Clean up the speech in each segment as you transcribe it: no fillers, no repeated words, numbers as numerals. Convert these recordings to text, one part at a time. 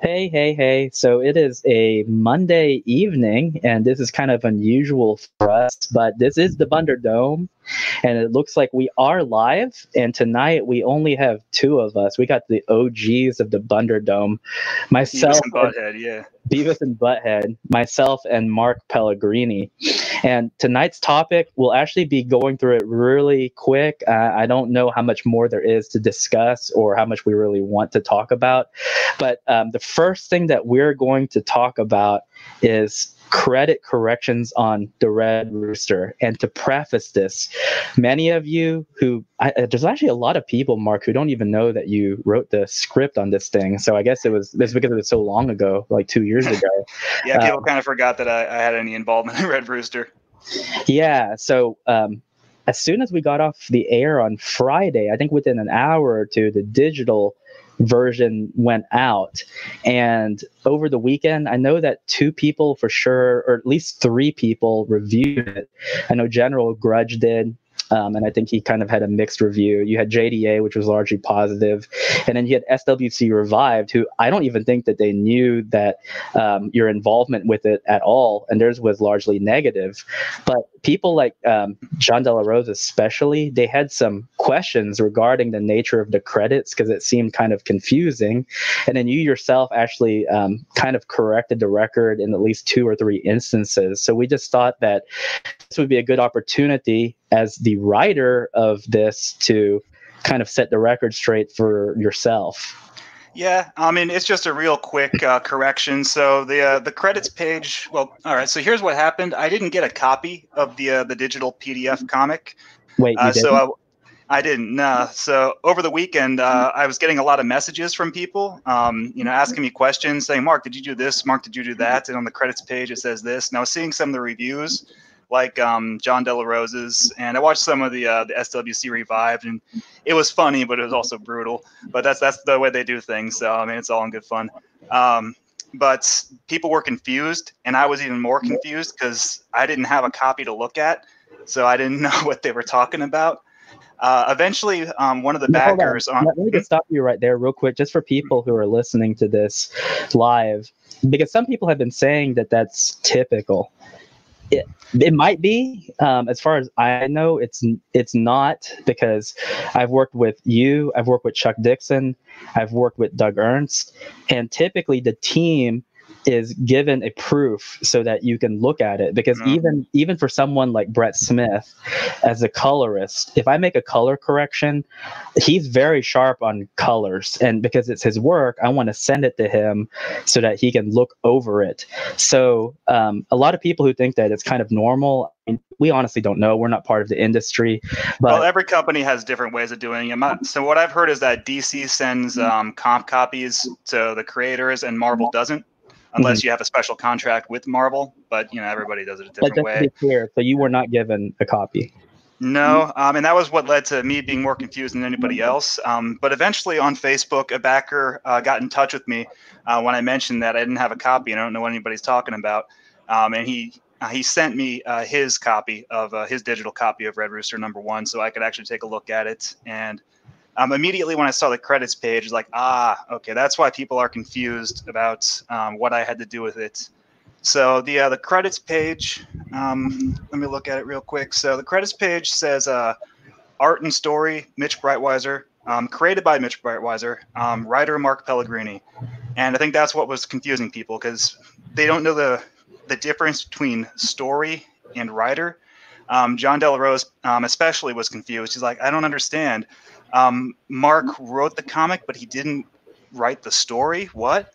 Hey, hey, hey. So it is a Monday evening, and this is kind of unusual for us, but this is the Bunder Dome, and it looks like we are live. And tonight we only have two of us. We got the OGs of the Bunder Dome, Beavis myself and and Butthead, yeah. Beavis and Butthead, myself and Mark Pellegrini. And tonight's topic, we'll actually be going through it really quick. I don't know how much more there is to discuss or how much we really want to talk about. But the first thing that we're going to talk about is credit corrections on the Red Rooster. And to preface this, many of you there's actually a lot of people, Mark, who don't even know that you wrote the script on this thing. So I guess it's because it was so long ago, like 2 years ago. Yeah, people kind of forgot that I had any involvement in Red Rooster. Yeah. So as soon as we got off the air on Friday, I think within an hour or two, the digital version went out. And over the weekend, I know that two people for sure, or at least three people reviewed it. I know General Grudge did. And I think he kind of had a mixed review. You had JDA, which was largely positive, and then you had SWC Revived, who I don't even think that they knew that your involvement with it at all, and theirs was largely negative. But people like John De La Rose especially, they had some questions regarding the nature of the credits because it seemed kind of confusing. And then you yourself actually kind of corrected the record in at least two or three instances. So we just thought that this would be a good opportunity as the writer of this to kind of set the record straight for yourself. Yeah, I mean, it's just a real quick correction. So the credits page. Well, all right. So here's what happened. I didn't get a copy of the digital PDF comic. Wait, you didn't? So I didn't. So over the weekend, I was getting a lot of messages from people, asking me questions, saying, "Mark, did you do this? Mark, did you do that?" And on the credits page, it says this. And I was seeing some of the reviews, like John De La Rose's, and I watched some of the SWC Revived, and it was funny, but it was also brutal. But that's the way they do things. So I mean, it's all in good fun. But people were confused, and I was even more confused because I didn't have a copy to look at, so I didn't know what they were talking about. Eventually, one of the backers Let me just stop you right there real quick, just for people who are listening to this live, because some people have been saying that that's typical. It might be. As far as I know, it's not, because I've worked with you, I've worked with Chuck Dixon, I've worked with Doug Ernst, and typically the team is given a proof so that you can look at it. Because even for someone like Brett Smith, as a colorist, if I make a color correction, he's very sharp on colors, and because it's his work, I want to send it to him so that he can look over it. So a lot of people who think that it's kind of normal, I mean, we honestly don't know. We're not part of the industry. But well, every company has different ways of doing it. So what I've heard is that DC sends comp copies to the creators, and Marvel doesn't, unless you have a special contract with Marvel. But everybody does it a different way. To be clear, so you were not given a copy. No, and that was what led to me being more confused than anybody else. But eventually on Facebook, a backer got in touch with me when I mentioned that I didn't have a copy and I don't know what anybody's talking about. And he sent me his copy of his digital copy of Red Rooster #1, so I could actually take a look at it. And immediately when I saw the credits page, like, okay, that's why people are confused about what I had to do with it. So the credits page, let me look at it real quick. So the credits page says art and story, Mitch Breitweiser, created by Mitch Breitweiser, writer Mark Pellegrini. And I think that's what was confusing people, because they don't know the difference between story and writer. John De La Rose especially was confused. He's like, I don't understand. Mark wrote the comic, but he didn't write the story. What?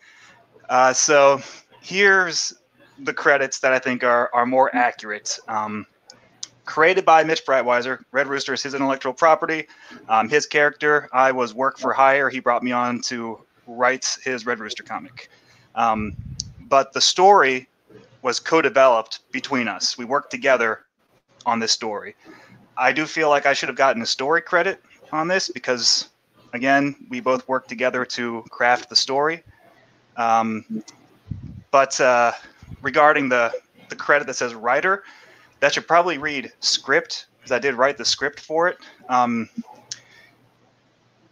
So here's the credits that I think are more accurate. Created by Mitch Breitweiser. Red Rooster is his intellectual property. His character, I was work for hire. He brought me on to write his Red Rooster comic. But the story was co-developed between us. We worked together on this story. I do feel like I should have gotten a story credit on this because, again, we both worked together to craft the story. But regarding the credit that says writer, that should probably read script, because I did write the script for it.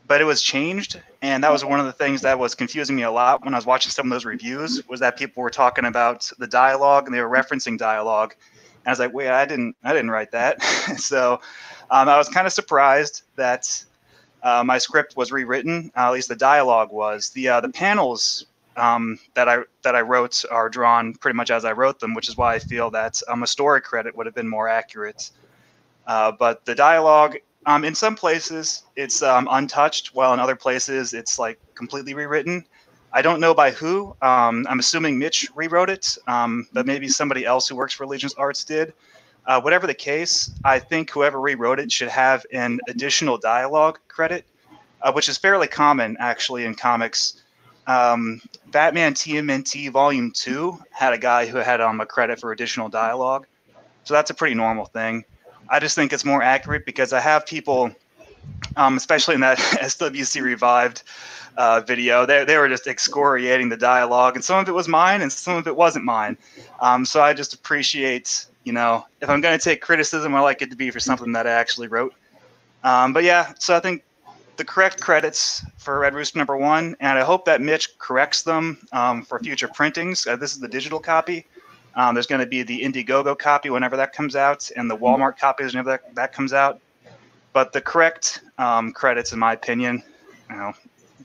but it was changed, and that was one of the things that was confusing me a lot when I was watching some of those reviews, was that people were talking about the dialogue and they were referencing dialogue, and I was like, wait, I didn't write that. So I was kind of surprised that my script was rewritten. At least the dialogue was. The panels that I wrote are drawn pretty much as I wrote them, which is why I feel that a story credit would have been more accurate. But the dialogue, in some places it's untouched, while in other places it's like completely rewritten. I don't know by who. I'm assuming Mitch rewrote it, but maybe somebody else who works for Allegiance Arts did. Whatever the case, I think whoever rewrote it should have an additional dialogue credit, which is fairly common actually in comics. Batman TMNT Volume 2 had a guy who had a credit for additional dialogue. So that's a pretty normal thing. I just think it's more accurate because I have people, especially in that SWC Revived video, they were just excoriating the dialogue, and some of it was mine and some of it wasn't mine. So I just appreciate, if I'm going to take criticism, I like it to be for something that I actually wrote. But yeah, so I think the correct credits for Red Rooster #1, and I hope that Mitch corrects them for future printings. This is the digital copy. There's going to be the Indiegogo copy whenever that comes out, and the Walmart copy whenever that comes out. But the correct credits, in my opinion,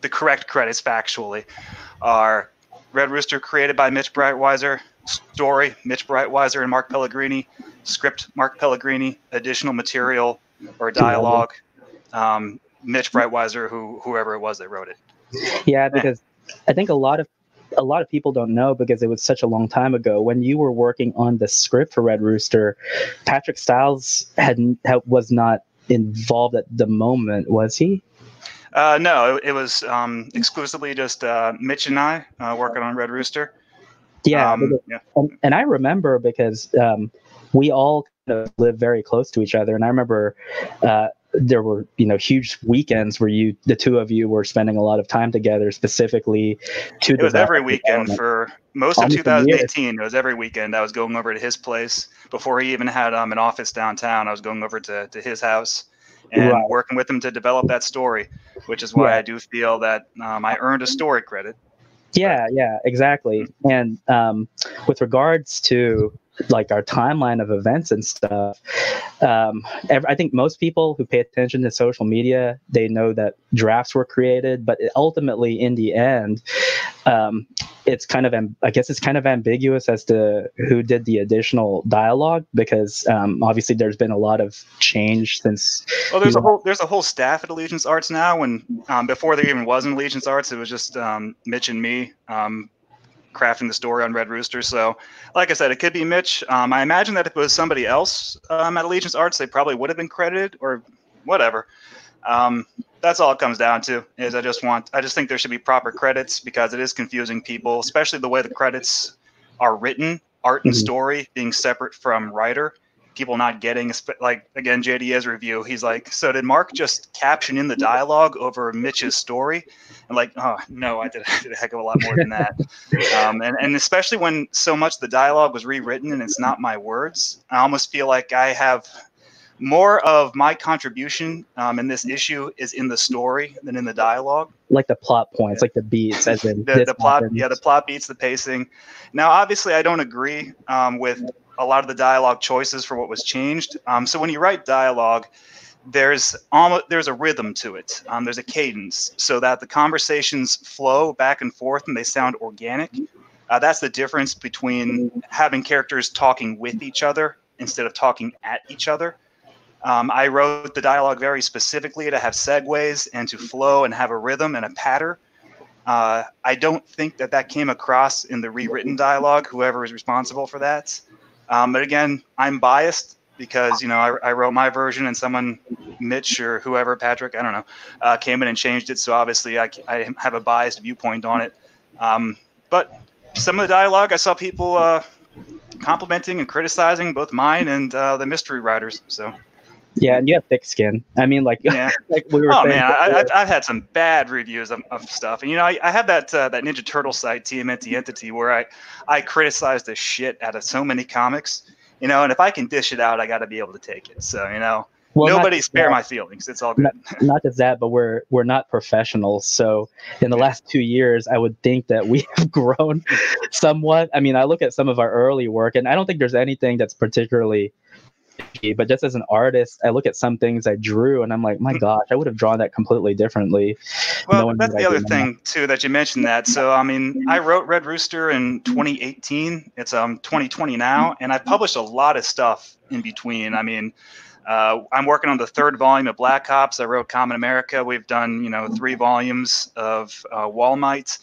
the correct credits factually are Red Rooster created by Mitch Breitweiser, story Mitch Breitweiser and Mark Pellegrini, script Mark Pellegrini, additional material or dialogue Mitch Breitweiser, whoever it was that wrote it. Yeah, because I think a lot of people don't know, because it was such a long time ago. When you were working on the script for Red Rooster, Patrick Stiles was not involved at the moment, was he? No, it was exclusively just Mitch and I working on Red Rooster. Yeah, and I remember because we all kind of live very close to each other, and I remember there were huge weekends where the two of you were spending a lot of time together, specifically to it was every weekend for most of 2018. It was every weekend. I was going over to his place before he even had an office downtown. I was going over to his house and working with him to develop that story, which is why I do feel that I earned a story credit. Yeah, exactly. And with regards to like our timeline of events and stuff, I think most people who pay attention to social media, they know that drafts were created, but ultimately in the end, it's kind of ambiguous as to who did the additional dialogue, because obviously there's been a lot of change since. Well, there's a whole staff at Allegiance Arts now. When before there even was an Allegiance Arts, it was just Mitch and me crafting the story on Red Rooster. So, like I said, it could be Mitch. I imagine that if it was somebody else at Allegiance Arts, they probably would have been credited or whatever. That's all it comes down to. Is I just think there should be proper credits, because it is confusing people, especially the way the credits are written, art and story being separate from writer. People not getting, like, again, JD's review, he's like, so did Mark just caption in the dialogue over Mitch's story? And like, oh no, I did a heck of a lot more than that. And especially when so much of the dialogue was rewritten and it's not my words, I almost feel like I have more of my contribution in this issue is in the story than in the dialogue. Like the plot points, like the beats, as in the plot. Yeah, the plot beats, the pacing. Now, obviously, I don't agree with a lot of the dialogue choices for what was changed. So when you write dialogue, there's a rhythm to it. There's a cadence, so that the conversations flow back and forth and they sound organic. That's the difference between having characters talking with each other instead of talking at each other. I wrote the dialogue very specifically to have segues and to flow and have a rhythm and a patter. I don't think that came across in the rewritten dialogue, whoever is responsible for that. But again, I'm biased because, I wrote my version and someone, Mitch or whoever, Patrick, I don't know, came in and changed it. So obviously I have a biased viewpoint on it. But some of the dialogue, I saw people complimenting and criticizing both mine and the mystery writers. So. Yeah, and you have thick skin. I mean, like, yeah. like we were. Oh man, I've had some bad reviews of stuff, and I have that Ninja Turtle site, TMNT Entity, where I criticize the shit out of so many comics, and if I can dish it out, I got to be able to take it. So Well, not Nobody just spare that, my feelings. It's all good. not just that, but we're not professionals. So in the last 2 years, I would think that we have grown somewhat. I mean, I look at some of our early work, and I don't think there's anything that's particularly, but just as an artist, I look at some things I drew, and I'm like, my gosh, I would have drawn that completely differently, Well, knowing that's what I the do other now. thing too that you mentioned that. So I mean, I wrote Red Rooster in 2018. It's 2020 now, and I published a lot of stuff in between. I mean, I'm working on the third volume of Black Ops. I wrote Kamen America. We've done 3 volumes of Wall Might.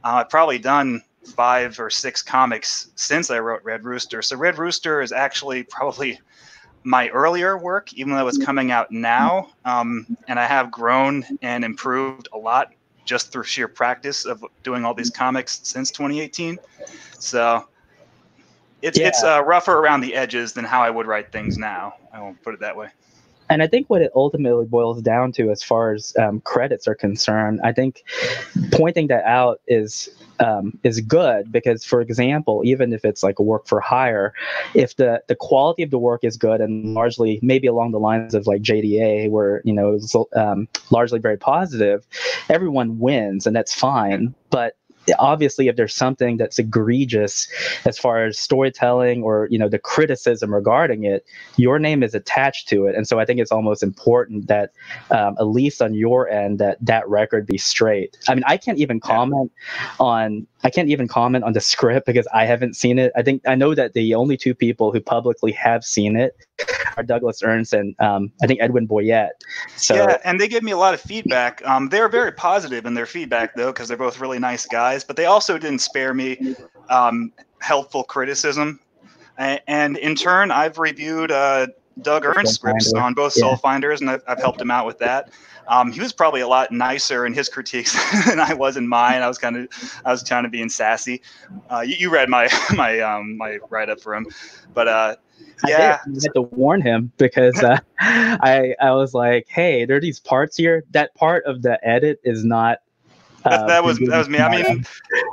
I've probably done 5 or 6 comics since I wrote Red Rooster. So Red Rooster is actually probably my earlier work, even though it's coming out now. And I have grown and improved a lot just through sheer practice of doing all these comics since 2018. So it's rougher around the edges than how I would write things now. I won't put it that way. And I think what it ultimately boils down to, as far as credits are concerned, I think pointing that out is good, because, for example, even if it's like a work for hire, if the quality of the work is good and largely maybe along the lines of like JDA, where it was largely very positive, everyone wins, and that's fine. But obviously, if there's something that's egregious as far as storytelling or the criticism regarding it, your name is attached to it. And so I think it's almost important that at least on your end, that record be straight. I mean, I can't even comment on the script because I haven't seen it. I know that the only 2 people who publicly have seen it are Douglas Ernst and I think Edwin Boyette. So yeah, and they gave me a lot of feedback. They're very positive in their feedback, though, because they're both really nice guys. But they also didn't spare me helpful criticism. And in turn, I've reviewed Doug Ernst scripts on both Soul Finders, and I've helped him out with that. He was probably a lot nicer in his critiques than I was in mine. I was trying to be sassy. You read my write up for him, but yeah, I had to warn him because I was like, hey, there are these parts here. That part of the edit is not. That was me. I mean,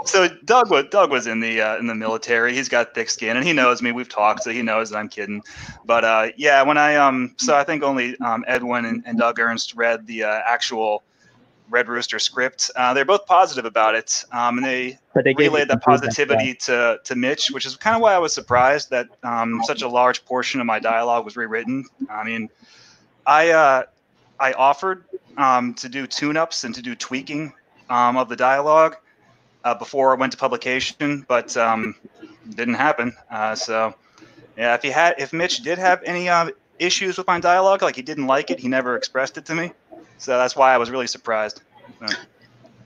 so Doug was in the military. He's got thick skin, and he knows me. We've talked, so he knows that I'm kidding. But yeah, when so I think only Edwin and Doug Ernst read the actual Red Rooster script. They're both positive about it, and they relayed that positivity to Mitch, which is kind of why I was surprised that such a large portion of my dialogue was rewritten. I mean, I offered to do tune-ups and to do tweaking of the dialogue before it went to publication, but didn't happen. So yeah, if Mitch did have any issues with my dialogue, like he didn't like it, he never expressed it to me. So that's why I was really surprised.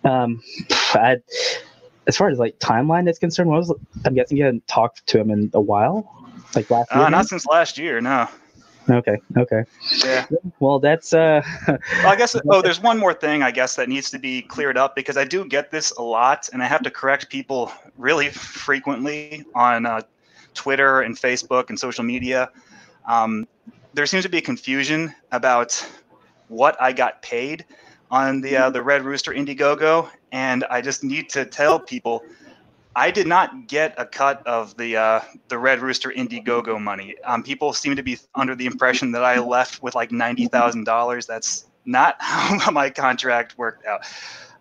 As far as like timeline is concerned, I'm guessing you hadn't talked to him in a while, like last year. Not since last year, no. Okay. Yeah. Well, that's well, I guess. Oh, there's one more thing I guess that needs to be cleared up, because I do get this a lot, and I have to correct people really frequently on Twitter and Facebook and social media. There seems to be a confusion about what I got paid on the Red Rooster Indiegogo, and I just need to tell people I did not get a cut of the Red Rooster Indiegogo money. People seem to be under the impression that I left with like $90,000. That's not how my contract worked out.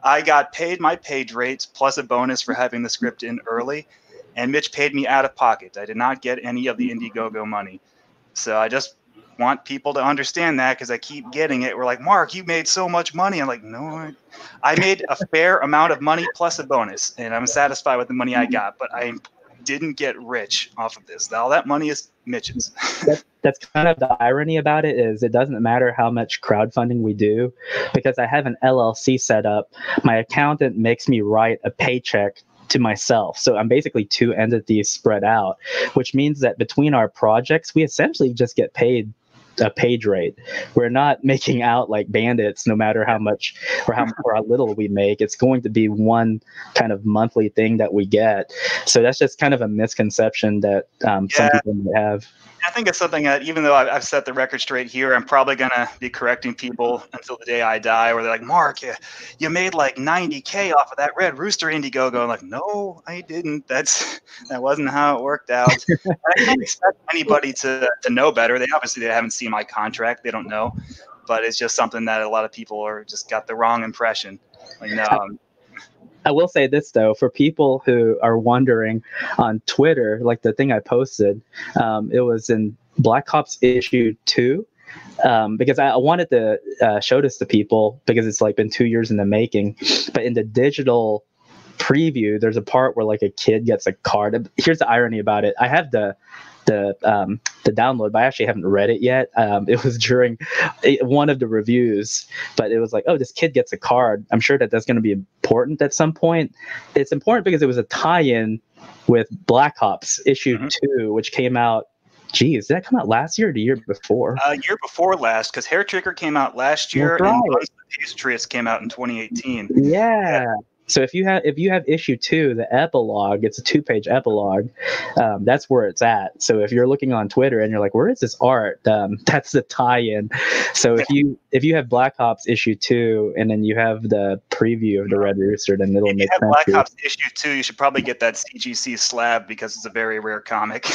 I got paid my page rates plus a bonus for having the script in early, and Mitch paid me out of pocket. I did not get any of the Indiegogo money. So I just want people to understand that, because I keep getting it. We're like, Mark, you made so much money. I'm like, no, I made a fair amount of money plus a bonus, and I'm satisfied with the money I got, but I didn't get rich off of this. All that money is Mitch's. That's kind of the irony about it, is it doesn't matter how much crowdfunding we do, because I have an LLC set up. My accountant makes me write a paycheck to myself. So I'm basically 2 entities spread out, which means that between our projects, we essentially just get paid a page rate. We're not making out like bandits, no matter how much or how little we make. It's going to be one kind of monthly thing that we get. So that's just kind of a misconception that some people may have. I think it's something that, even though I've set the record straight here, I'm probably going to be correcting people until the day I die, where they're like, Mark, you made like 90K off of that Red Rooster Indiegogo. I'm like, no, I didn't. That wasn't how it worked out. And I can't expect anybody to know better. They haven't seen my contract. They don't know. But it's just something that a lot of people are just got the wrong impression. Like, no. I will say this, though, for people who are wondering on Twitter, like the thing I posted, it was in Black Ops issue 2, because I wanted to show this to people because it's like been 2 years in the making. But in the digital preview, there's a part where like a kid gets a card. Here's the irony about it. I have the download, but I actually haven't read it yet. It was during one of the reviews, but it was like, oh, this kid gets a card. I'm sure that's going to be important at some point. It's important because it was a tie-in with Black Ops issue 2, which came out. Geez, did that come out last year or the year before? Year before last, because Hair Trigger came out last year, and Guns of the Patriots came out in 2018. Yeah. So if you have issue 2, the epilogue, it's a 2-page epilogue. That's where it's at. So if you're looking on Twitter and you're like, where is this art? That's the tie-in. So if you have Black Ops issue 2 and then you have the preview of the Red Rooster, then it'll make sense. If you have Black Ops issue 2, you should probably get that CGC slab because it's a very rare comic.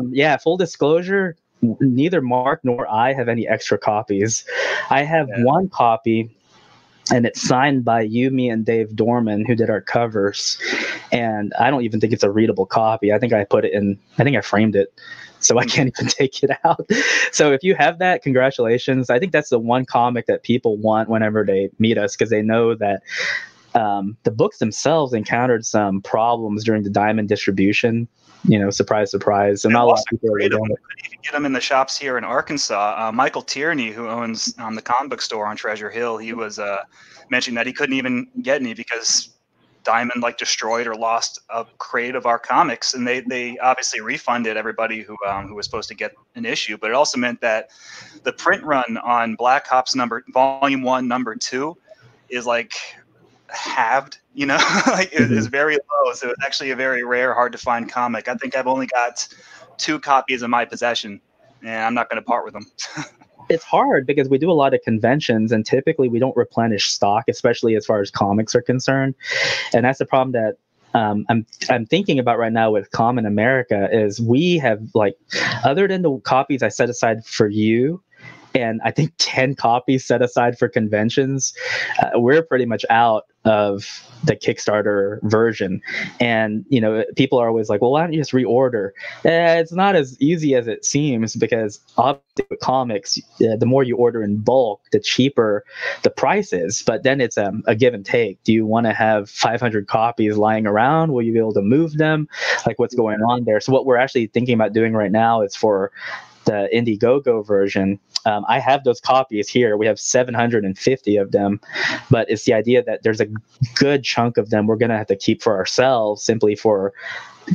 Yeah, full disclosure, neither Mark nor I have any extra copies. I have one copy, and it's signed by you, me, and Dave Dorman, who did our covers. And I don't even think it's a readable copy. I think I framed it, so I can't even take it out. So if you have that, congratulations. I think that's the one comic that people want whenever they meet us, because they know that the books themselves encountered some problems during the Diamond distribution. Surprise, surprise. And not a lot of people couldn't even get them in the shops here in Arkansas. Michael Tierney, who owns the comic book store on Treasure Hill, he was mentioning that he couldn't even get any because Diamond destroyed or lost a crate of our comics, and they obviously refunded everybody who was supposed to get an issue. But it also meant that the print run on Black Ops Volume 1, Number 2 is halved, it is very low. So it's actually a very rare, hard to find comic. I think I've only got 2 copies in my possession, and I'm not going to part with them. It's hard because we do a lot of conventions, and typically we don't replenish stock, especially as far as comics are concerned. And that's the problem that I'm thinking about right now with Kamen America is we have, other than the copies I set aside for you, and I think 10 copies set aside for conventions, we're pretty much out of the Kickstarter version. And, people are always like, well, why don't you just reorder? It's not as easy as it seems, because obviously with comics, the more you order in bulk, the cheaper the price is. But then it's a give and take. Do you want to have 500 copies lying around? Will you be able to move them? What's going on there? So what we're actually thinking about doing right now is for the Indiegogo version. I have those copies here. We have 750 of them, but it's the idea that there's a good chunk of them we're going to have to keep for ourselves, simply for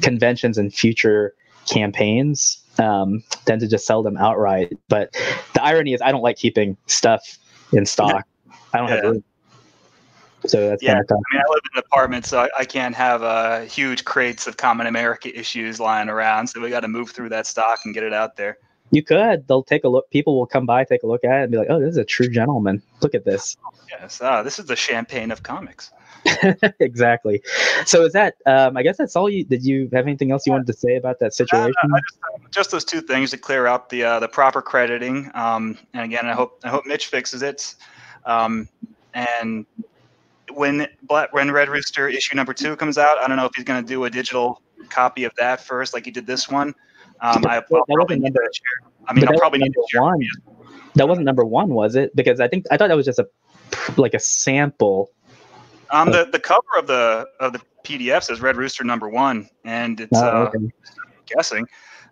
conventions and future campaigns, than to just sell them outright. But the irony is I don't like keeping stuff in stock. I don't have room. So that's kind of tough. I live in an apartment, so I can't have huge crates of Kamen America issues lying around. So we got to move through that stock and get it out there. You could. They'll take a look. People will come by, take a look at it, and be like, "Oh, this is a true gentleman. Look at this." Yes. This is the champagne of comics. Exactly. So is that? I guess that's all. Did you have anything else you wanted to say about that situation? Just those 2 things to clear up the proper crediting. And again, I hope Mitch fixes it. And when Red Rooster issue number 2 comes out, I don't know if he's going to do a digital copy of that first, like he did this one. I'll probably need to share. I'll probably need to share. That wasn't number 1, was it? Because I thought that was just a sample. The cover of the PDF says Red Rooster number 1, and it's guessing.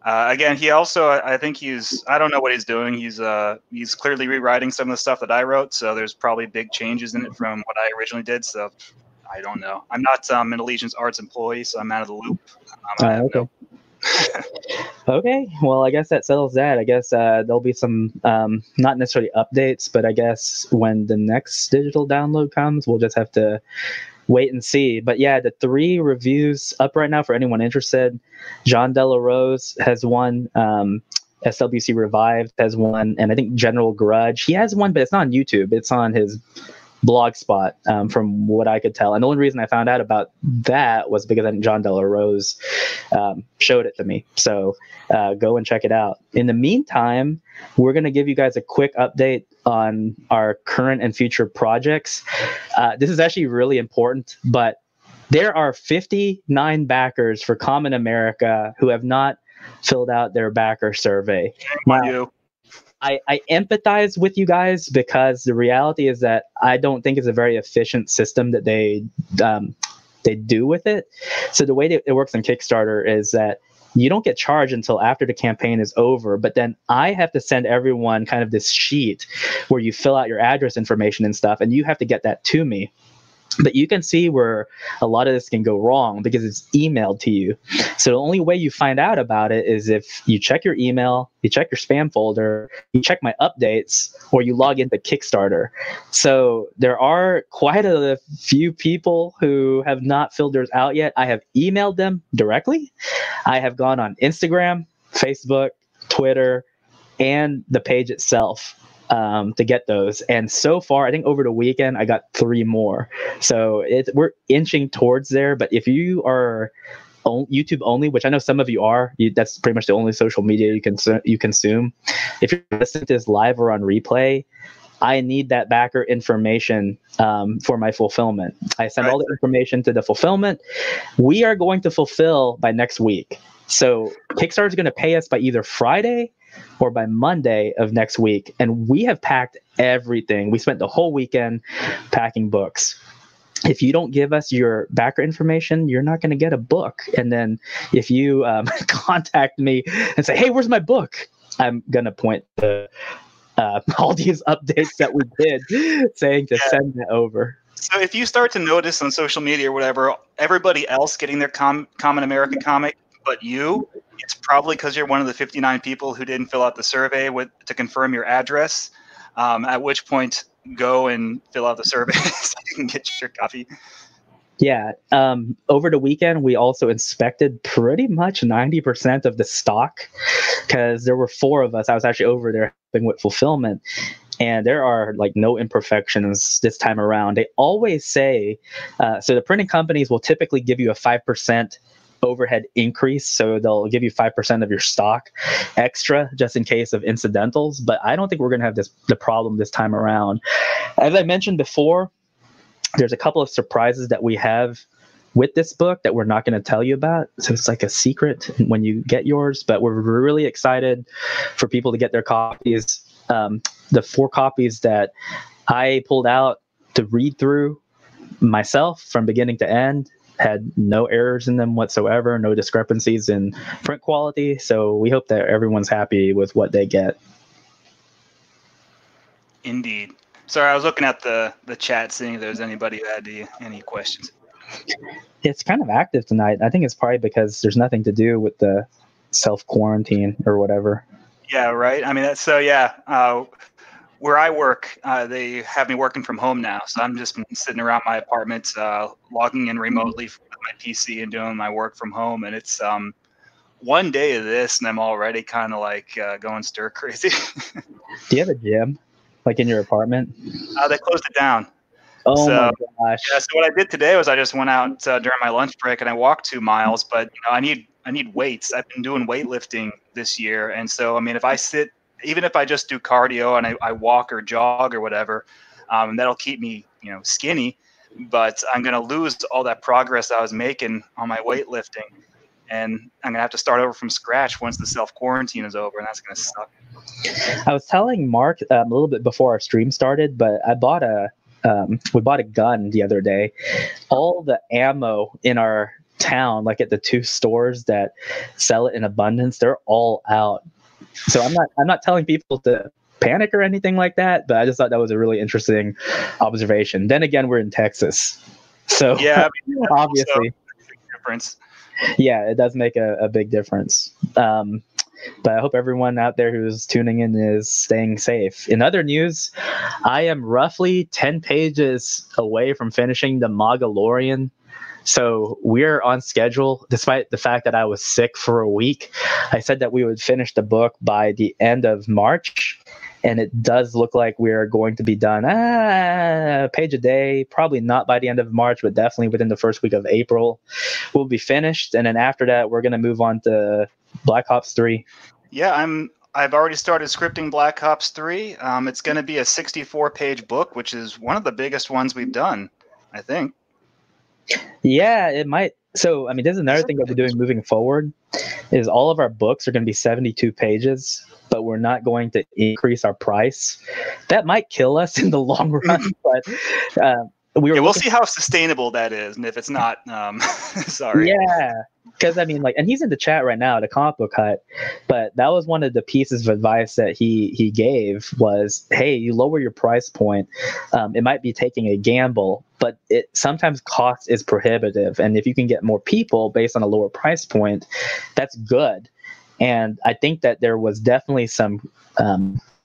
Again, he also, I think I don't know what he's doing. He's clearly rewriting some of the stuff that I wrote, so there's probably big changes in it from what I originally did. So I don't know. I'm not an Allegiance Arts employee, so I'm out of the loop. Okay. Okay, well, I guess that settles that. I guess there'll be some, not necessarily updates, but I guess when the next digital download comes, we'll just have to wait and see. But yeah, the 3 reviews up right now for anyone interested. Jean Delarose has one. SWC Revived has one, and I think General Grudge, he has one, but it's not on YouTube. It's on his Blogspot, from what I could tell. And the only reason I found out about that was because John Della Rose showed it to me. So go and check it out. In the meantime, we're going to give you guys a quick update on our current and future projects. This is actually really important, but there are 59 backers for Kamen America who have not filled out their backer survey. Now, I empathize with you guys, because the reality is that I don't think it's a very efficient system that they do with it. So the way that it works on Kickstarter is that you don't get charged until after the campaign is over, but then I have to send everyone kind of this sheet where you fill out your address information and stuff, and you have to get that to me. But you can see where a lot of this can go wrong because it's emailed to you. So the only way you find out about it is if you check your email, you check your spam folder, you check my updates, or you log into Kickstarter. So there are quite a few people who have not filled theirs out yet. I have emailed them directly. I have gone on Instagram, Facebook, Twitter, and the page itself to get those. And so far, I think over the weekend, I got 3 more. So we're inching towards there. But if you are YouTube only, which I know some of you are, that's pretty much the only social media you consume. If you're listening to this live or on replay, I need that backer information for my fulfillment. I send all the information to the fulfillment. We are going to fulfill by next week. So Kickstarter is going to pay us by either Friday or by Monday of next week. And we have packed everything. We spent the whole weekend packing books. If you don't give us your backer information, you're not going to get a book. And then if you contact me and say, hey, where's my book? I'm going to point to all these updates that we did saying to send it over. So if you start to notice on social media or whatever, everybody else getting their Kamen America comic, but you, it's probably because you're one of the 59 people who didn't fill out the survey to confirm your address, at which point go and fill out the survey so you can get your copy. Yeah. Over the weekend, we also inspected pretty much 90% of the stock, because there were 4 of us. I was actually over there helping with fulfillment. And there are like no imperfections this time around. They always say, so the printing companies will typically give you a 5% overhead increase. So they'll give you 5% of your stock extra just in case of incidentals. But I don't think we're going to have the problem this time around. As I mentioned before, there's a couple of surprises that we have with this book that we're not going to tell you about. So it's like a secret when you get yours, but we're really excited for people to get their copies. The 4 copies that I pulled out to read through myself from beginning to end had no errors in them whatsoever, no discrepancies in print quality. So we hope that everyone's happy with what they get. Indeed. Sorry, I was looking at the chat, seeing if there's anybody who had any questions. It's kind of active tonight. I think it's probably because there's nothing to do with the self-quarantine or whatever. Yeah, right. I mean, that's so, yeah. Where I work, they have me working from home now. So I'm just been sitting around my apartment, logging in remotely with my PC and doing my work from home. And it's one day of this, and I'm already kind of like going stir crazy. Do you have a gym, like in your apartment? They closed it down. Oh my gosh! Yeah. So what I did today was I just went out during my lunch break and I walked 2 miles. But I need weights. I've been doing weightlifting this year, and so I mean, if I sit, even if I just do cardio and I walk or jog or whatever, that'll keep me skinny. But I'm gonna lose all that progress I was making on my weightlifting, and I'm gonna have to start over from scratch once the self-quarantine is over, and that's gonna suck. I was telling Mark a little bit before our stream started, but we bought a gun the other day. All the ammo in our town, like at the 2 stores that sell it in abundance, they're all out. So I'm not telling people to panic or anything like that, but I just thought that was a really interesting observation. Then again, we're in Texas, so yeah, I mean, obviously, a big difference. Yeah, it does make a big difference. But I hope everyone out there who's tuning in is staying safe. In other news, I am roughly 10 pages away from finishing the Magalorian So we're on schedule, despite the fact that I was sick for a week. I said that we would finish the book by the end of March, and it does look like we're going to be done a page a day, probably not by the end of March, but definitely within the first week of April. We'll be finished, and then after that, we're going to move on to Black Ops 3. Yeah, I've already started scripting Black Ops 3. It's going to be a 64-page book, which is one of the biggest ones we've done, I think. Yeah, it might. So, I mean, this is another thing that we're doing moving forward, is all of our books are going to be 72 pages, but we're not going to increase our price. That might kill us in the long run, but we'll see how sustainable that is, and if it's not, sorry. Yeah, because I mean, like, and he's in the chat right now, the Comic Book Hut, but that was one of the pieces of advice that he gave was, hey, you lower your price point. It might be taking a gamble, but it sometimes cost is prohibitive, and if you can get more people based on a lower price point, that's good. And I think that there was definitely some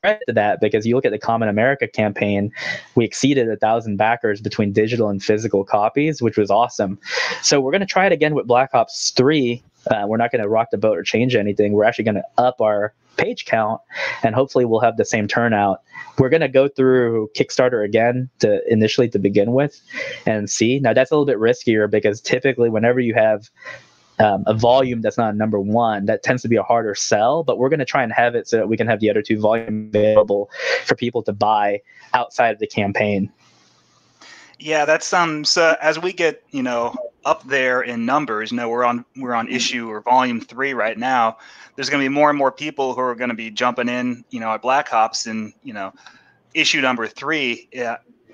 credit to that, because you look at the Kamen America campaign, we exceeded 1,000 backers between digital and physical copies, which was awesome. So we're going to try it again with Black Ops 3. We're not going to rock the boat or change anything. We're actually going to up our page count, and hopefully we'll have the same turnout. We're going to go through Kickstarter again initially to begin with and see. Now that's a little bit riskier, because typically whenever you have a volume that's not number one, that tends to be a harder sell, but we're going to try and have it so that we can have the other two volumes available for people to buy outside of the campaign. Yeah, that's so as we get, up there in numbers, we're on issue or volume 3 right now. There's going to be more and more people who are going to be jumping in, at Black Ops, and issue number 3,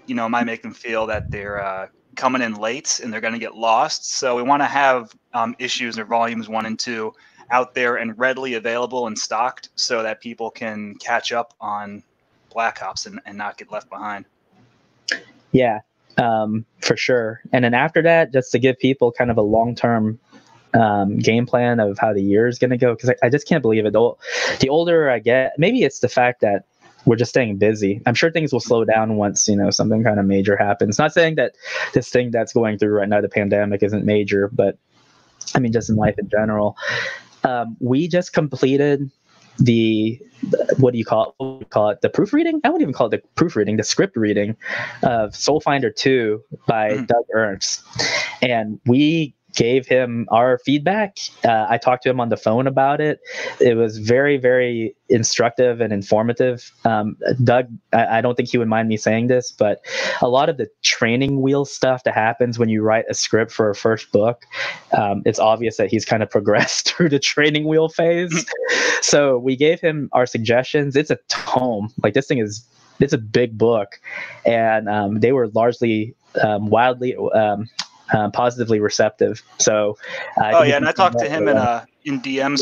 might make them feel that they're coming in late and they're going to get lost. So we want to have issues or volumes 1 and 2 out there and readily available and stocked, so that people can catch up on Black Ops and not get left behind. Yeah, for sure. And then after that, just to give people kind of a long-term game plan of how the year is going to go, because I just can't believe it. The older I get, maybe it's the fact that we're just staying busy. I'm sure things will slow down once, something kind of major happens. Not saying that this thing that's going through right now, the pandemic, isn't major, but I mean, just in life in general. We just completed what do you call it? The proofreading? I wouldn't even call it the proofreading, the script reading of Soul Finder 2 by Doug Ernst. And we gave him our feedback. I talked to him on the phone about it. It was very, very instructive and informative. Doug, I don't think he would mind me saying this, but a lot of the training wheel stuff that happens when you write a script for a first book, it's obvious that he's kind of progressed through the training wheel phase. So we gave him our suggestions. It's a tome. Like, this thing it's a big book, and they were largely wildly positively receptive. So and I talked to him in DMs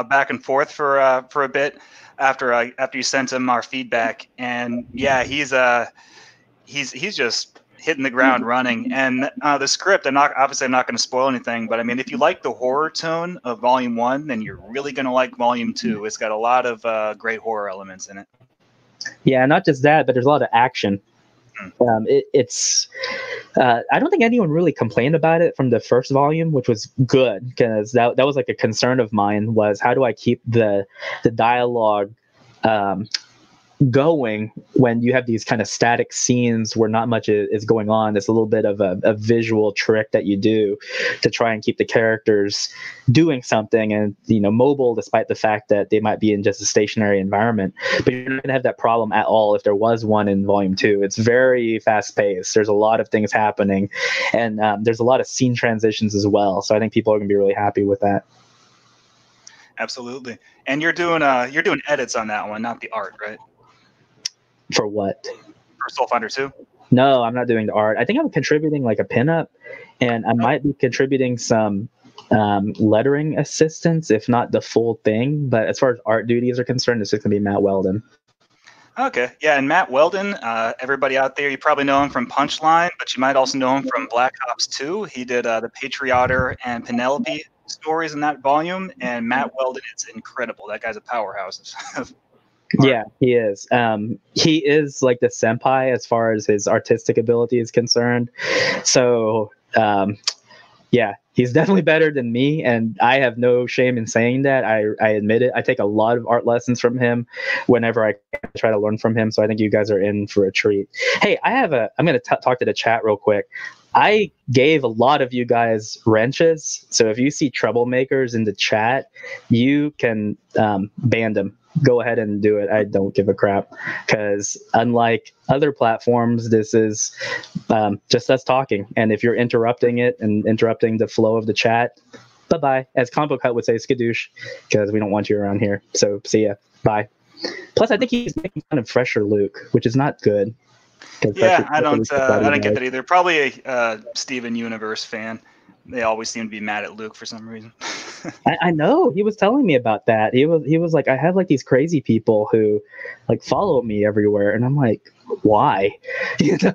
back and forth for a bit after you sent him our feedback, and yeah, he's just hitting the ground running. And the script, I'm not going to spoil anything, but I mean, if you like the horror tone of Volume 1, then you're really going to like Volume 2. It's got a lot of great horror elements in it. Yeah, not just that, but there's a lot of action. It's I don't think anyone really complained about it from the first volume, which was good, because that was like a concern of mine, was how do I keep the dialogue going when you have these kind of static scenes where not much is going on. It's a little bit of a visual trick that you do to try and keep the characters doing something and mobile, despite the fact that they might be in just a stationary environment. But you're not going to have that problem at all if there was one in Volume 2. It's very fast paced. There's a lot of things happening, and there's a lot of scene transitions as well. So I think people are going to be really happy with that. Absolutely. And you're doing edits on that one, not the art, right? For what? For Soul Finder 2? No, I'm not doing the art. I think I'm contributing like a pinup, and I might be contributing some lettering assistance, if not the full thing. But as far as art duties are concerned, it's just going to be Matt Weldon. Okay. Yeah, and Matt Weldon, everybody out there, you probably know him from Punchline, but you might also know him from Black Ops 2. He did the Patriotter and Penelope stories in that volume, and Matt Weldon is incredible. That guy's a powerhouse. Yeah, he is. He is like the senpai as far as his artistic ability is concerned. So yeah, he's definitely better than me, and I have no shame in saying that. I admit it. I take a lot of art lessons from him whenever I try to learn from him. So I think you guys are in for a treat. Hey, I'm going to talk to the chat real quick. I gave a lot of you guys wrenches, so if you see troublemakers in the chat, you can ban them. Go ahead and do it. I don't give a crap, because unlike other platforms, this is just us talking. And if you're interrupting it and interrupting the flow of the chat, bye-bye. As Comic Hut would say, skadoosh, because we don't want you around here. So see ya. Bye. Plus, I think he's making fun of Fresher Luke, which is not good. Yeah, I don't get that either. Probably a Steven Universe fan. They always seem to be mad at Luke for some reason. I know. He was telling me about that. He was like, I have like these crazy people who like follow me everywhere, and I'm like, why? You know,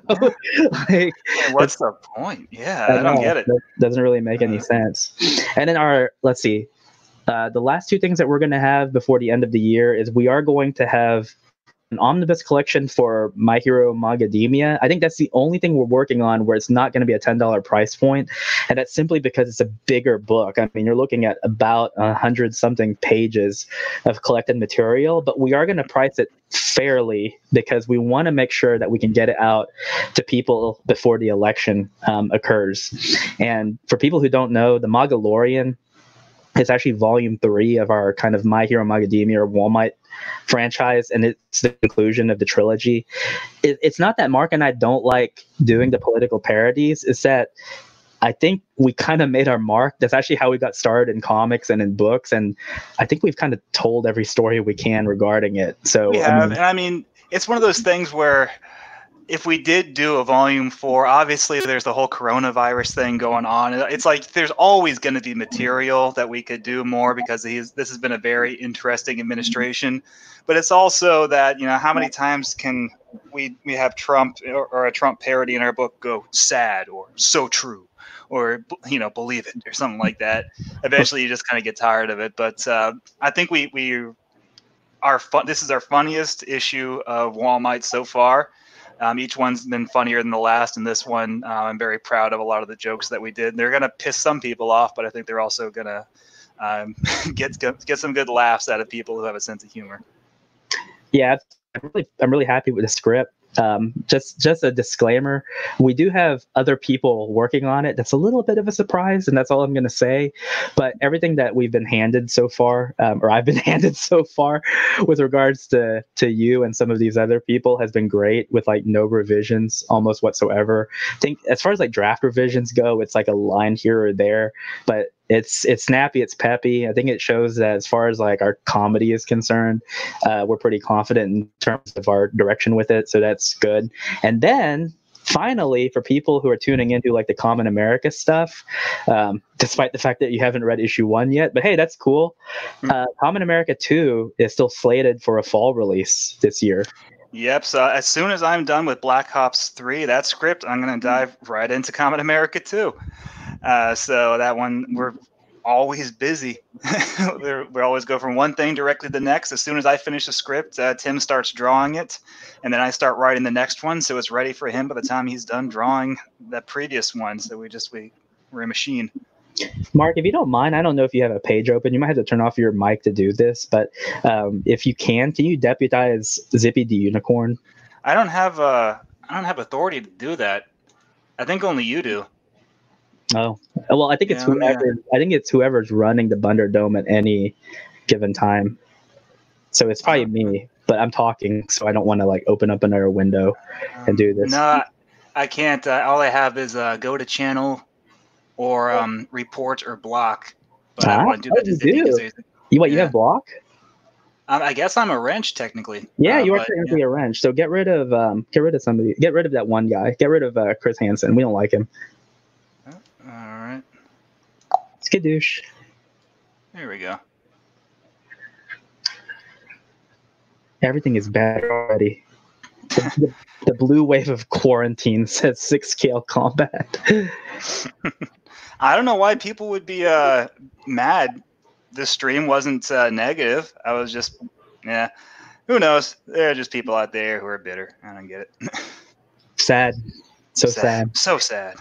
like, what's the point? Yeah, I don't get it. That doesn't really make any sense. And then let's see, the last two things that we're going to have before the end of the year is we are going to have an omnibus collection for My Hero Macadamia. I think that's the only thing we're working on where it's not going to be a $10 price point, and that's simply because it's a bigger book. I mean, you're looking at about 100-something pages of collected material, but we are going to price it fairly because we want to make sure that we can get it out to people before the election occurs. And for people who don't know, the Magalorian is actually volume 3 of our kind of My Hero Macadamia or Walmart franchise, and it's the conclusion of the trilogy. It's not that Mark and I don't like doing the political parodies. It's that I think we kind of made our mark. That's actually how we got started in comics and in books, and I think we've kind of told every story we can regarding it. So we have, and I mean, it's one of those things where if we did do a volume 4, obviously there's the whole coronavirus thing going on. It's like there's always going to be material that we could do more because this has been a very interesting administration. But it's also that, how many times can we have Trump or a Trump parody in our book go sad or so true or, believe it or something like that. Eventually you just kind of get tired of it. But I think this is our funniest issue of Walmart so far. Each one's been funnier than the last, and this one, I'm very proud of a lot of the jokes that we did. They're going to piss some people off, but I think they're also going to get some good laughs out of people who have a sense of humor. Yeah, I'm really happy with the script. Just a disclaimer, we do have other people working on it. That's a little bit of a surprise, and that's all I'm going to say. But everything that we've been handed so far, or I've been handed so far with regards to you and some of these other people has been great, with like no revisions almost whatsoever. I think as far as like draft revisions go, it's like a line here or there, but it's snappy, it's peppy. I think it shows that as far as like our comedy is concerned, we're pretty confident in terms of our direction with it. So that's good. And then finally, for people who are tuning into like the Kamen America stuff, despite the fact that you haven't read issue 1 yet, but hey, that's cool. Kamen America 2 is still slated for a fall release this year. Yep. So as soon as I'm done with Black Ops 3, that script, I'm going to dive right into Kamen America 2. So that one, we're always busy. we always go from one thing directly to the next. As soon as I finish a script, Tim starts drawing it, and then I start writing the next one, so it's ready for him by the time he's done drawing that previous one. So we're a machine. Mark, if you don't mind, I don't know if you have a page open. You might have to turn off your mic to do this, but if you can you deputize Zippy the Unicorn? I don't have authority to do that. I think only you do. Oh, well, I think it's whoever. I think it's whoever's running the Bunder Dome at any given time. So it's probably me, but I'm talking, so I don't want to like open up another window and do this. No, I can't. All I have is go to channel or report or block. But I don't want to do that to Zippy. You have block? I guess I'm a wrench technicly. Yeah, you are technically a wrench. So get rid of somebody. Get rid of that one guy. Get rid of Chris Hansen. We don't like him. All right. Skadoosh. There we go. Everything is bad already. The blue wave of quarantine says 6-scale combat. I don't know why people would be mad. This stream wasn't negative. I was just, who knows? There are just people out there who are bitter. I don't get it. Sad. So sad. So sad.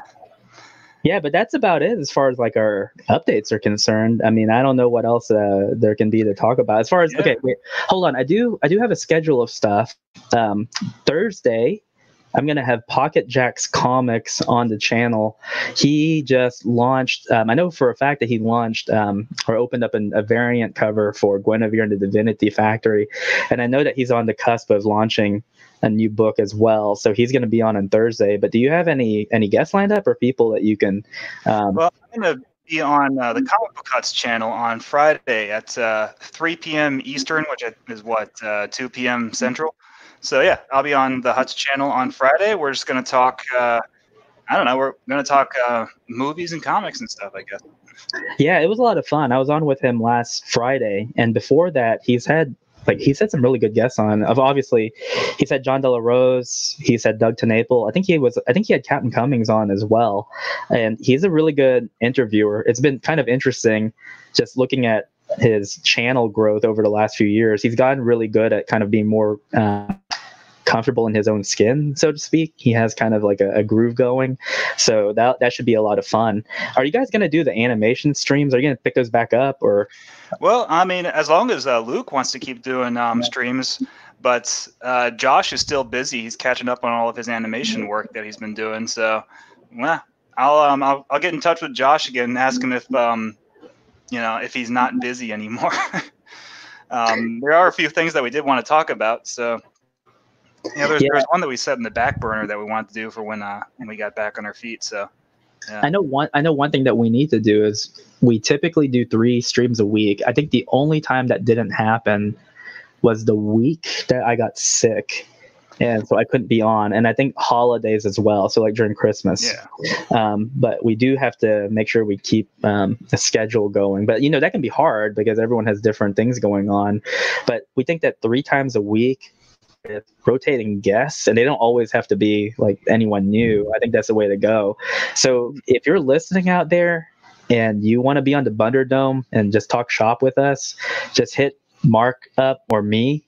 Yeah, but that's about it as far as like our updates are concerned. I mean, I don't know what else there can be to talk about. As far as Yeah. okay, wait, hold on. I do have a schedule of stuff. Thursday, I'm gonna have Pocket Jack's comics on the channel. He just launched. I know for a fact that he launched or opened up a variant cover for Guinevere and the Divinity Factory, and I know that he's on the cusp of launching a new book as well. So he's going to be on Thursday. But do you have any guests lined up or people that you can? Well, I'm going to be on the Comic Book Huts channel on Friday at 3 p.m. Eastern, which is what 2 p.m. Central. So yeah, I'll be on the Huts channel on Friday. We're just going to talk. I don't know. We're going to talk movies and comics and stuff, I guess. Yeah, it was a lot of fun. I was on with him last Friday, and before that, he's had some really good guests on. Of obviously, he's had John De La Rose. He's had Doug TenNapel. I think he had Captain Cummings on as well, and he's a really good interviewer. It's been kind of interesting, just looking at his channel growth over the last few years. He's gotten really good at kind of being more comfortable in his own skin, so to speak. He has kind of like a groove going, so that should be a lot of fun. Are you guys going to do the animation streams? Are you going to pick those back up, or? Well, I mean, as long as Luke wants to keep doing streams, but Josh is still busy. He's catching up on all of his animation work that he's been doing. So, well, I'll get in touch with Josh again and ask him if if he's not busy anymore. There are a few things that we did want to talk about. So, there's one that we set in the back burner that we wanted to do for when we got back on our feet. So. Yeah. I know one thing that we need to do is we typically do 3 streams a week. I think the only time that didn't happen was the week that I got sick, and so I couldn't be on. And I think holidays as well, so like during Christmas. Yeah. But we do have to make sure we keep a schedule going. But that can be hard because everyone has different things going on. But we think that 3 times a week, with rotating guests, and they don't always have to be like anyone new. I think that's the way to go. So if you're listening out there and you want to be on the Bunderdome and just talk shop with us, just hit Mark up or me.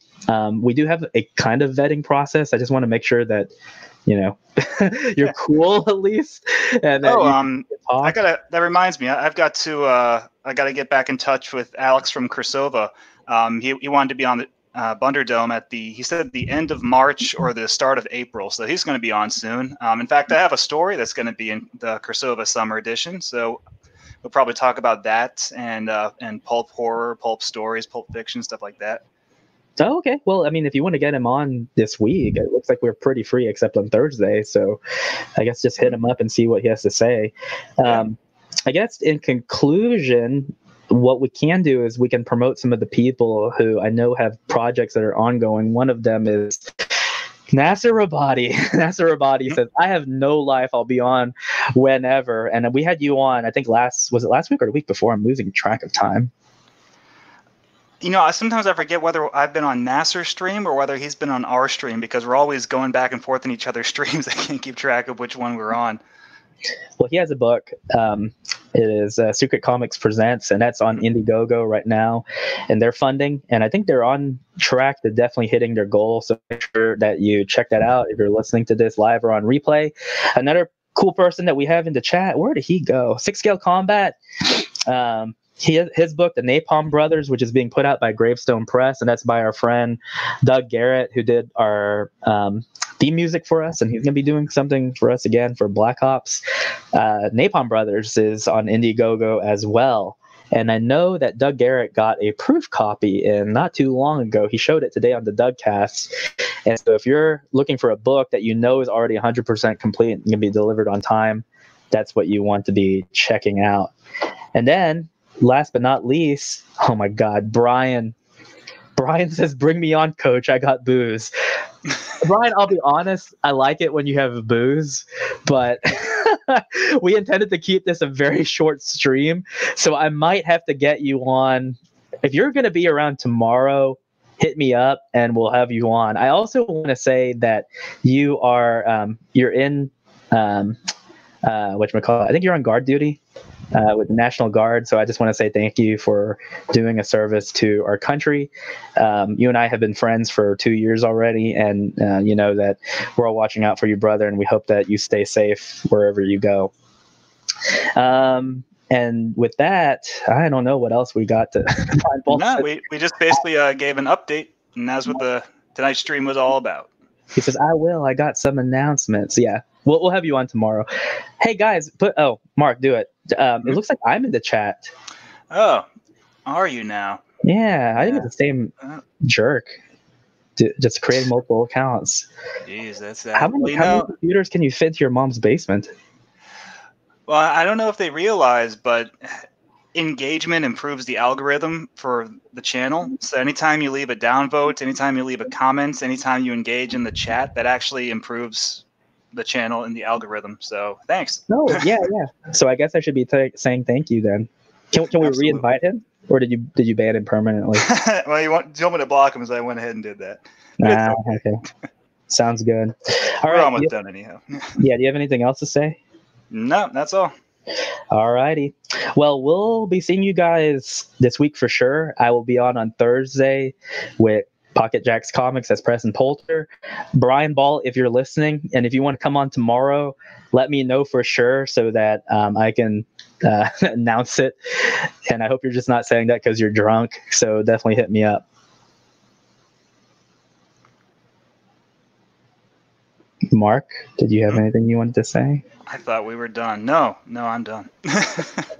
We do have a kind of vetting process. I just want to make sure that you're cool at least. And that reminds me. I've got to I got to get back in touch with Alex from Kursova. He wanted to be on the Bunderdome at he said the end of March or the start of April, so he's going to be on soon. In fact, I have a story that's going to be in the Kursova Summer Edition, so we'll probably talk about that and pulp horror, pulp stories, pulp fiction, stuff like that. Oh, okay. Well, I mean, if you want to get him on this week, it looks like we're pretty free except on Thursday, so I guess just hit him up and see what he has to say. I guess in conclusion, what we can do is we can promote some of the people who I know have projects that are ongoing. One of them is Nasser Rabadi. Nasser Rabadi says, I have no life. I'll be on whenever. And we had you on, I think was it last week or the week before? I'm losing track of time. Sometimes I forget whether I've been on Nasser's stream or whether he's been on our stream because we're always going back and forth in each other's streams. I can't keep track of which one we're on. Well, he has a book. It is Secret Comics Presents, and that's on Indiegogo right now, and they're funding. And I think they're on track to definitely hitting their goal. So make sure that you check that out if you're listening to this live or on replay. Another cool person that we have in the chat, where did he go? 6 Scale Combat. His book, The Napalm Brothers, which is being put out by Gravestone Press, and that's by our friend Doug Garrett, who did our theme music for us, and he's going to be doing something for us again for Black Ops. Napalm Brothers is on Indiegogo as well, and I know that Doug Garrett got a proof copy in not too long ago. He showed it today on the Dougcast, and so if you're looking for a book that is already 100% complete and can be delivered on time, that's what you want to be checking out. And then, last but not least, oh my God, Brian says, bring me on, coach. I got booze. Brian, I'll be honest, I like it when you have booze, but we intended to keep this a very short stream, so I might have to get you on. If you're going to be around tomorrow, hit me up and we'll have you on. I also want to say that you are you're in whatchamacallit, I think you're on guard duty with the National Guard. So I just want to say thank you for doing a service to our country. You and I have been friends for 2 years already, and you know that we're all watching out for you, brother, and we hope that you stay safe wherever you go. And with that, I don't know what else we got to. No, we just basically gave an update, and that's what tonight's stream was all about. He says, I got some announcements. Yeah, we'll have you on tomorrow. Hey guys, Mark, do it. It looks like I'm in the chat. Oh, are you now? Yeah, I think it's the same jerk. Just creating multiple accounts. Jeez, that's how many computers can you fit to your mom's basement? Well, I don't know if they realize, but engagement improves the algorithm for the channel. So anytime you leave a downvote, anytime you leave a comment, anytime you engage in the chat, that actually improves the channel and the algorithm. So thanks. No, yeah. So I guess I should be saying thank you then. Can we re-invite him, or did you ban him permanently? Well, you want me to block him, so I went ahead and did that. Okay. Sounds good. All right, we're almost done anyhow. Yeah. Do you have anything else to say? No, that's all. All righty. Well, we'll be seeing you guys this week for sure. I will be on Thursday with Pocket Jacks Comics as Preston Poulter. Brian Ball, if you're listening, and if you want to come on tomorrow, let me know for sure so that I can announce it. And I hope you're just not saying that because you're drunk. So definitely hit me up. Mark, did you have anything you wanted to say? I thought we were done. No, I'm done.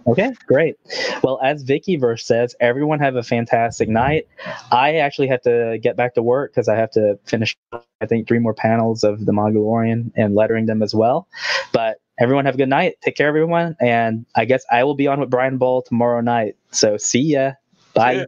Okay, great. Well, as Vickyverse says, everyone have a fantastic night. I actually have to get back to work because I have to finish, I think, 3 more panels of the Mongolian and lettering them as well. But everyone have a good night. Take care, everyone. And I guess I will be on with Brian Ball tomorrow night. So see ya. Bye.